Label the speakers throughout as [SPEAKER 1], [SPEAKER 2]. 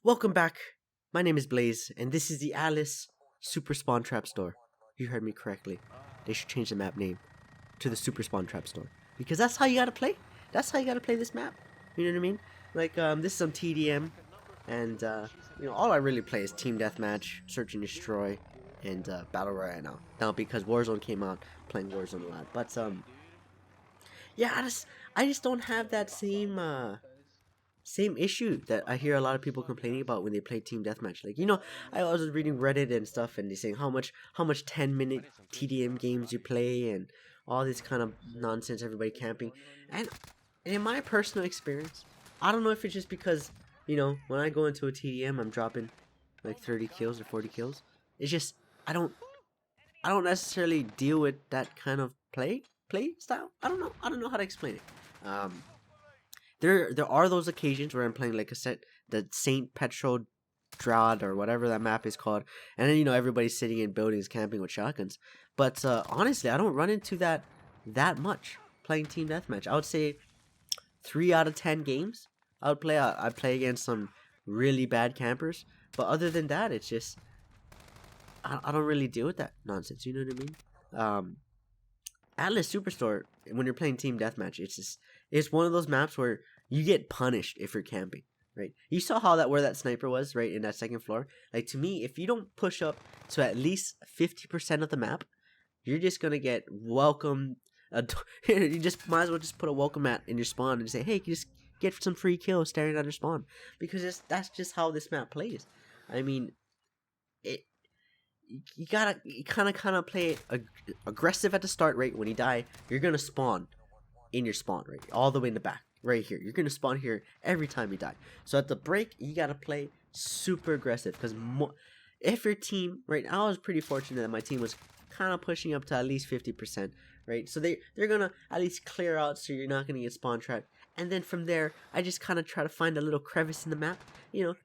[SPEAKER 1] Welcome back. My name is Blaze, and this is the Alice Super Spawn Trap Store. You heard me correctly. They should change the map name to the Super Spawn Trap Store because that's how you gotta play. That's how you gotta play this map. You know what I mean? Like this is some TDM, and all I really play is Team Deathmatch, Search and Destroy, and Battle Royale now. Now because Warzone came out, playing Warzone a lot. But yeah, I just don't have that same issue that I hear a lot of people complaining about when they play team deathmatch. Like, I was reading Reddit and stuff, and they're saying how much 10-minute TDM games you play and all this kind of nonsense. Everybody camping, and in my personal experience, I don't know if it's just because when I go into a TDM, I'm dropping like 30 kills or 40 kills. It's just I don't necessarily deal with that kind of play style. I don't know how to explain it. There are those occasions where I'm playing like the Saint Petro Drought or whatever that map is called, and then everybody's sitting in buildings camping with shotguns. But honestly, I don't run into that much playing team deathmatch. I would say 3 out of 10 games I'd play against some really bad campers. But other than that, it's just I don't really deal with that nonsense. You know what I mean? Atlas Superstore, when you're playing team deathmatch, it's one of those maps where you get punished if you're camping, right? You saw where that sniper was, right, in that second floor. Like, to me, if you don't push up to at least 50% of the map, you're just gonna get welcome. You just might as well just put a welcome mat in your spawn and say, "Hey, just get some free kills staring at your spawn," because that's just how this map plays. I mean, it you gotta kind of play it aggressive at the start, right? When you die, you're gonna spawn in your spawn, right, all the way in the back, right here. You're gonna spawn here every time you die. So at the break, you gotta play super aggressive because if your team, right, I was pretty fortunate that my team was kind of pushing up to at least 50%, right? So they're gonna at least clear out, so you're not gonna get spawn trapped. And then from there, I just kind of try to find a little crevice in the map,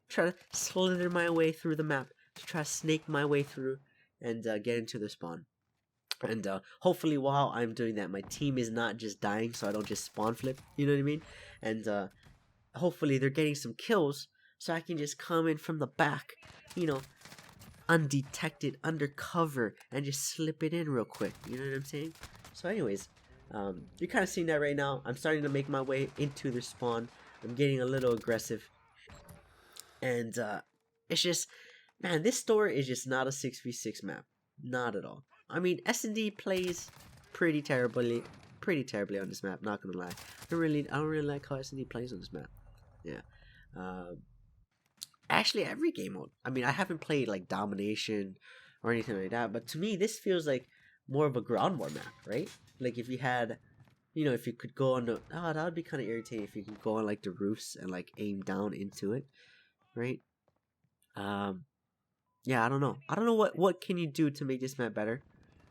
[SPEAKER 1] try to slither my way through the map, to try to snake my way through and get into the spawn. And hopefully, while I'm doing that, my team is not just dying, so I don't just spawn flip. You know what I mean? And hopefully, they're getting some kills, so I can just come in from the back, you know, undetected, undercover, and just slip it in real quick. You know what I'm saying? So, anyways, you're kind of seeing that right now. I'm starting to make my way into the spawn. I'm getting a little aggressive, and it's just, man, this store is just not a 6v6 map, not at all. I mean, S&D plays pretty terribly, on this map. Not gonna lie, I don't really like how S&D plays on this map. Yeah. Um, Actually, every game mode. I mean, I haven't played like Domination or anything like that, but to me, this feels like more of a ground war map, right? Like if you had, if you could go on the, that would be kind of irritating if you could go on like the roofs and like aim down into it, right? Um, yeah, I don't know what can you do to make this map better.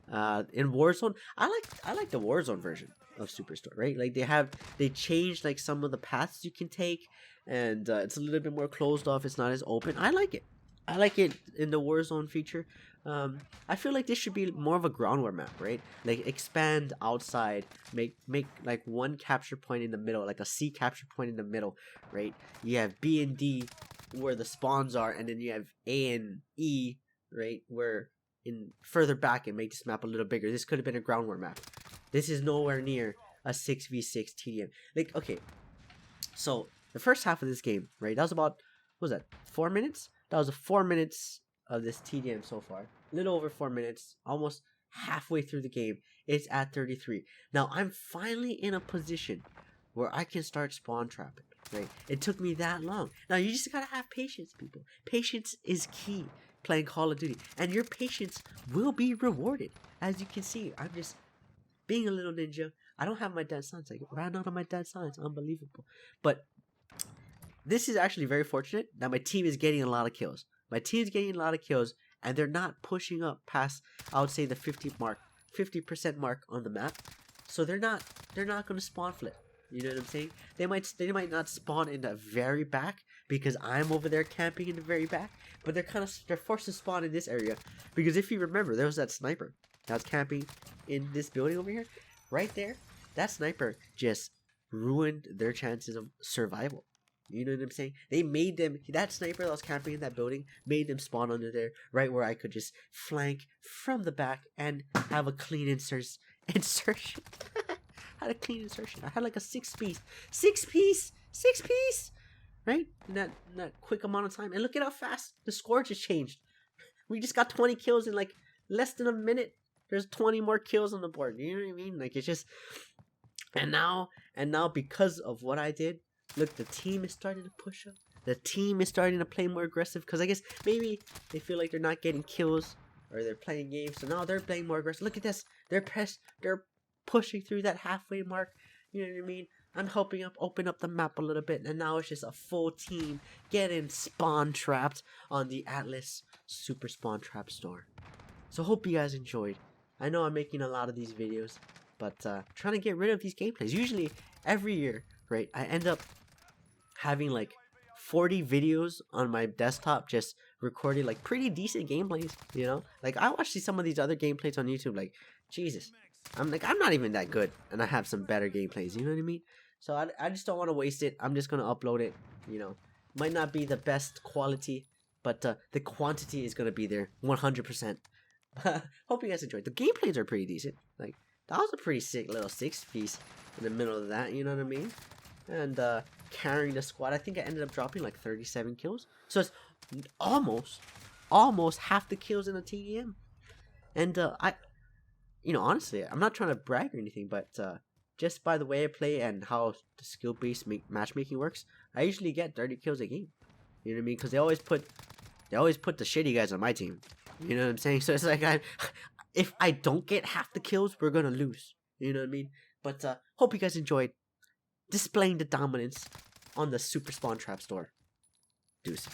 [SPEAKER 1] In Warzone, I like the Warzone version of Superstore, right? Like they changed like some of the paths you can take, and it's a little bit more closed off. It's not as open. I like it. I like it in the Warzone feature. I feel like this should be more of a ground war map, right? Like expand outside, make like one capture point in the middle, like a C capture point in the middle, right? You have B and D where the spawns are, and then you have A and E, right, where in further back and make this map a little bigger. This could have been a ground war map. This is nowhere near a 6v6 TDM. Like, okay, so the first half of this game, right, that was about, what was that, 4 minutes? That was 4 minutes of this TDM so far. A little over 4 minutes, almost halfway through the game. It's at 33. Now, I'm finally in a position where I can start spawn trapping, right? It took me that long. Now, you just gotta have patience, people. Patience is key playing Call of Duty, and your patience will be rewarded. As you can see, I'm just being a little ninja. I don't have my dead silence. I ran out of my dead silence. Unbelievable. But this is actually very fortunate that my team is getting a lot of kills. My team's getting a lot of kills, and they're not pushing up past, I would say, the 50% mark on the map. So they're not going to spawn flip. You know what I'm saying? They might not spawn in the very back because I'm over there camping in the very back, but they're forced to spawn in this area because if you remember, there was that sniper that was camping in this building over here, right there. That sniper just ruined their chances of survival. You know what I'm saying? They made them, that sniper that was camping in that building, made them spawn under there, right where I could just flank from the back and have a clean insertion. Had a clean insertion. I had like a six piece, right? In that quick amount of time. And look at how fast the score just changed. We just got 20 kills in like less than a minute. There's 20 more kills on the board. You know what I mean? Like, it's just, and now because of what I did, look, the team is starting to push up. The team is starting to play more aggressive because I guess maybe they feel like they're not getting kills or they're playing games. So now they're playing more aggressive. Look at this. They're pushing through that halfway mark. You know what I mean? I'm helping open up the map a little bit. And now it's just a full team getting spawn trapped on the Atlas Super Spawn Trap store. So hope you guys enjoyed. I know I'm making a lot of these videos, but trying to get rid of these gameplays. Usually every year, right, I end up having like 40 videos on my desktop just recording like pretty decent gameplays, you know? Like, I watch some of these other gameplays on YouTube, like, Jesus, I'm not even that good, and I have some better gameplays, you know what I mean? So I just don't want to waste it. I'm just gonna upload it, you know? Might not be the best quality, but the quantity is gonna be there 100%. Hope you guys enjoyed. The gameplays are pretty decent. Like, that was a pretty sick little 6-piece in the middle of that, you know what I mean? And carrying the squad, I think I ended up dropping like 37 kills. So it's almost half the kills in the TDM. And honestly, I'm not trying to brag or anything, but just by the way I play and how the skill-based matchmaking works, I usually get 30 kills a game. You know what I mean? Because they always put the shitty guys on my team. You know what I'm saying? So it's like, if I don't get half the kills, we're gonna lose. You know what I mean? But hope you guys enjoyed displaying the dominance on the Super Spawn Trap store. Deuces.